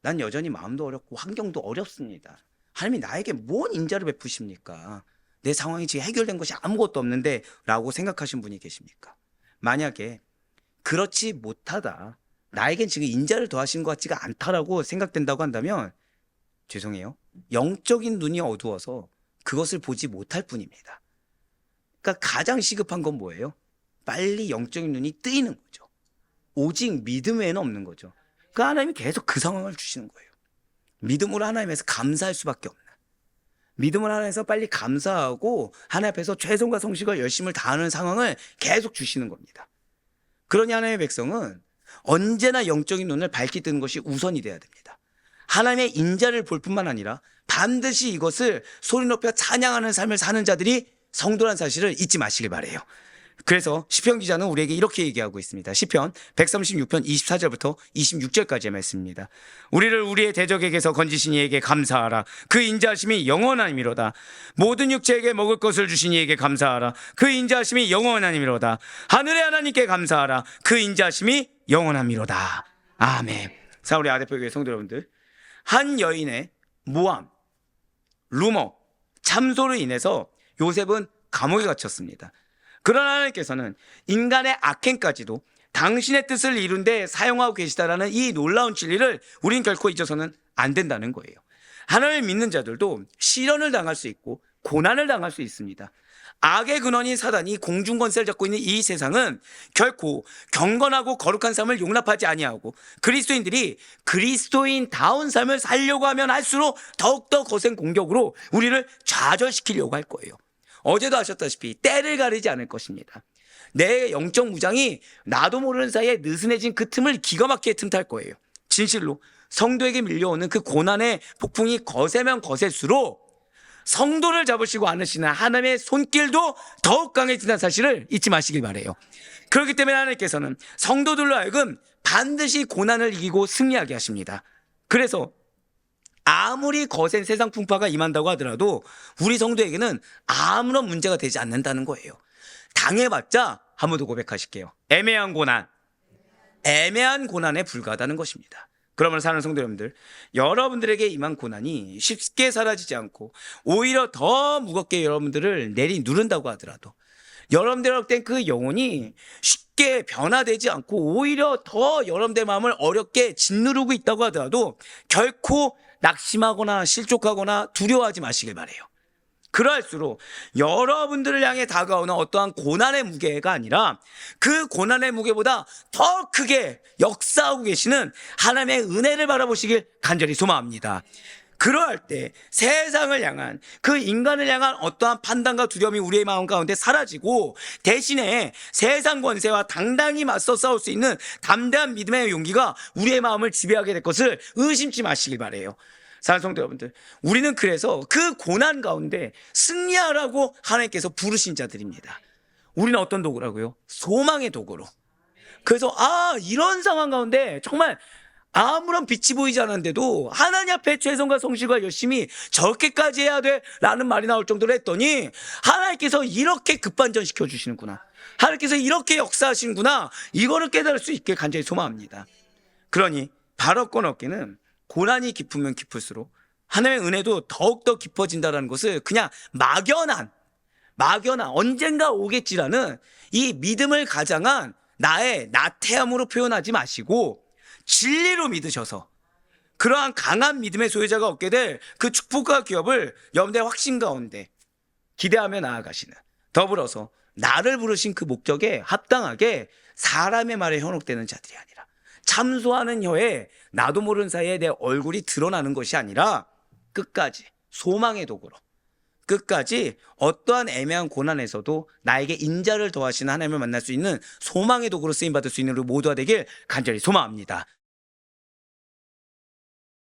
난 여전히 마음도 어렵고 환경도 어렵습니다. 하나님이 나에게 뭔 인자를 베푸십니까? 내 상황이 지금 해결된 것이 아무것도 없는데 라고 생각하신 분이 계십니까? 만약에 그렇지 못하다, 나에겐 지금 인자를 더하신 것 같지가 않다라고 생각된다고 한다면 죄송해요. 영적인 눈이 어두워서 그것을 보지 못할 뿐입니다. 그러니까 가장 시급한 건 뭐예요? 빨리 영적인 눈이 뜨이는 거죠. 오직 믿음 외에는 없는 거죠. 그러니까 하나님이 계속 그 상황을 주시는 거예요. 믿음으로 하나님에서 감사할 수밖에 없는, 믿음으로 하나님에서 빨리 감사하고 하나님 앞에서 최선과 성실과 열심을 다하는 상황을 계속 주시는 겁니다. 그러니 하나님의 백성은 언제나 영적인 눈을 밝히 뜨는 것이 우선이 돼야 됩니다. 하나님의 인자를 볼 뿐만 아니라 반드시 이것을 소리 높여 찬양하는 삶을 사는 자들이 성도란 사실을 잊지 마시길 바라요. 그래서 시편 기자는 우리에게 이렇게 얘기하고 있습니다. 시편 136편 24절부터 26절까지의 말씀입니다. 우리를 우리의 대적에게서 건지신 이에게 감사하라. 그 인자하심이 영원하니미로다. 모든 육체에게 먹을 것을 주신 이에게 감사하라. 그 인자하심이 영원하니미로다. 하늘의 하나님께 감사하라. 그 인자하심이 영원하미로다. 아멘. 자, 우리 아대표교회 성도 여러분들, 한 여인의 모함, 루머, 참소로 인해서 요셉은 감옥에 갇혔습니다. 그러나 하나님께서는 인간의 악행까지도 당신의 뜻을 이룬 데 사용하고 계시다라는 이 놀라운 진리를 우린 결코 잊어서는 안 된다는 거예요. 하나님을 믿는 자들도 시련을 당할 수 있고 고난을 당할 수 있습니다. 악의 근원인 사단이 공중권세를 잡고 있는 이 세상은 결코 경건하고 거룩한 삶을 용납하지 아니하고 그리스도인들이 그리스도인다운 삶을 살려고 하면 할수록 더욱더 거센 공격으로 우리를 좌절시키려고 할 거예요. 어제도 하셨다시피 때를 가리지 않을 것입니다. 내 영적 무장이 나도 모르는 사이에 느슨해진 그 틈을 기가 막히게 틈탈 거예요. 진실로 성도에게 밀려오는 그 고난의 폭풍이 거세면 거셀수록 성도를 잡으시고 안으시는 하나님의 손길도 더욱 강해진다는 사실을 잊지 마시길 바라요. 그렇기 때문에 하나님께서는 성도들로 하여금 반드시 고난을 이기고 승리하게 하십니다. 그래서 아무리 거센 세상 풍파가 임한다고 하더라도 우리 성도에게는 아무런 문제가 되지 않는다는 거예요. 당해봤자 한 번 더 고백하실게요. 애매한 고난에 불과하다는 것입니다. 그러면 사는 성도 여러분들, 여러분들에게 임한 고난이 쉽게 사라지지 않고 오히려 더 무겁게 여러분들을 내리누른다고 하더라도, 여러분들 할 땐 그 영혼이 쉽게 변화되지 않고 오히려 더 여러분들의 마음을 어렵게 짓누르고 있다고 하더라도 결코 낙심하거나 실족하거나 두려워하지 마시길 바라요. 그럴수록 여러분들을 향해 다가오는 어떠한 고난의 무게가 아니라 그 고난의 무게보다 더 크게 역사하고 계시는 하나님의 은혜를 바라보시길 간절히 소망합니다. 그러할 때 세상을 향한, 그 인간을 향한 어떠한 판단과 두려움이 우리의 마음 가운데 사라지고 대신에 세상 권세와 당당히 맞서 싸울 수 있는 담대한 믿음의 용기가 우리의 마음을 지배하게 될 것을 의심치 마시길 바라요. 사랑하는 성도 여러분들, 우리는 그래서 그 고난 가운데 승리하라고 하나님께서 부르신 자들입니다. 우리는 어떤 도구라고요? 소망의 도구로. 그래서 이런 상황 가운데 정말 아무런 빛이 보이지 않았는데도 하나님 앞에 최선과 성실과 열심히 저렇게까지 해야 돼 라는 말이 나올 정도로 했더니 하나님께서 이렇게 급반전시켜 주시는구나, 하나님께서 이렇게 역사하시는구나, 이거를 깨달을 수 있게 간절히 소망합니다. 그러니 바랄 건 없기는 고난이 깊으면 깊을수록 하나님의 은혜도 더욱더 깊어진다는 것을 그냥 막연한 언젠가 오겠지라는 이 믿음을 가장한 나의 나태함으로 표현하지 마시고 진리로 믿으셔서 그러한 강한 믿음의 소유자가 얻게 될 그 축복과 기업을 여러분들의 확신 가운데 기대하며 나아가시는, 더불어서 나를 부르신 그 목적에 합당하게 사람의 말에 현혹되는 자들이 아니라 참소하는 혀에 나도 모르는 사이에 내 얼굴이 드러나는 것이 아니라 끝까지 소망의 도구로, 끝까지 어떠한 애매한 고난에서도 나에게 인자를 더하시는 하나님을 만날 수 있는 소망의 도구로 쓰임받을 수 있는 우리 모두가 되길 간절히 소망합니다.